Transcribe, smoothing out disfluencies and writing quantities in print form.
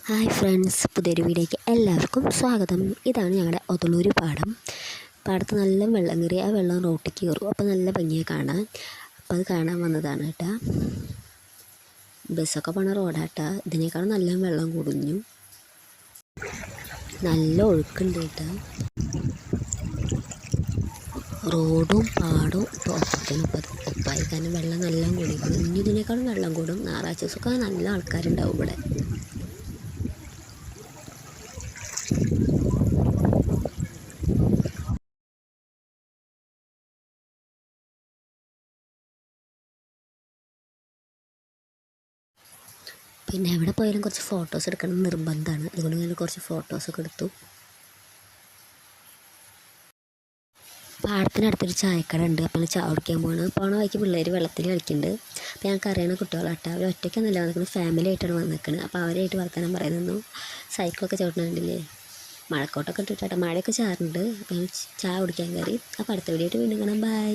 Hi friends, പുതിയൊരു വീഡിയോയ്ക്ക് എല്ലാവർക്കും സ്വാഗതം. ഇതാണ് ഞങ്ങളുടെ ഒതളൂർ പാടം. പാടത്ത് നല്ല വെള്ളം കയറി, ആ വെള്ളം റോട്ടിലേക്ക് കയറും. അപ്പോൾ നല്ല ഭംഗിയെ കാണാൻ. അപ്പോൾ അത് കാണാൻ വന്നതാണ് കേട്ടോ. ബസ്സൊക്കെ പോണ റോഡാട്ടോ. ഇതിനേക്കാളും നല്ല വെള്ളം കുടിഞ്ഞു, നല്ല ഒഴുക്കുണ്ട് കേട്ടോ. റോഡും പാടവും ഇപ്പോൾ ഒപ്പായി. കാരണം വെള്ളം നല്ല കുടിക്കും. ഇനി ഇതിനേക്കാളും വെള്ളം കൂടും. ഞായറാഴ്ച ദിവസമൊക്കെ നല്ല ആൾക്കാരുണ്ടാവും ഇവിടെ. പിന്നെ എവിടെ പോയാലും കുറച്ച് ഫോട്ടോസ് എടുക്കണം നിർബന്ധമാണ്. അതുകൊണ്ട് ഞാൻ കുറച്ച് ഫോട്ടോസൊക്കെ എടുത്തു. പാടത്തിനടുത്തൊരു ചായക്കട ഉണ്ട്. അപ്പോൾ ചായ കുടിക്കാൻ പോണ വഴിക്ക് പിള്ളേർ വെള്ളത്തിൽ കളിക്കുന്നുണ്ട്. അപ്പോൾ ഞങ്ങൾക്ക് അറിയണ കുട്ടികളാട്ടോ. അവർ ഒറ്റയ്ക്കൊന്നുമല്ല വന്നിരിക്കുന്നത്, ഫാമിലി ആയിട്ടാണ് വന്നിരിക്കുന്നത്. അപ്പോൾ അവരായിട്ട് വർത്തമാനം പറയുന്നു. സൈക്കിളൊക്കെ ചവിട്ടുന്നുണ്ടല്ലേ. മഴക്കോട്ടൊക്കെ ഇട്ടിട്ടാട്ടോ. മഴയൊക്കെ ചാറുണ്ട്. അപ്പോൾ ചായ കുടിക്കാൻ കയറി. അപ്പോൾ അടുത്ത വീഡിയോ ആയിട്ട് വീണ്ടും കാണാം. ബൈ.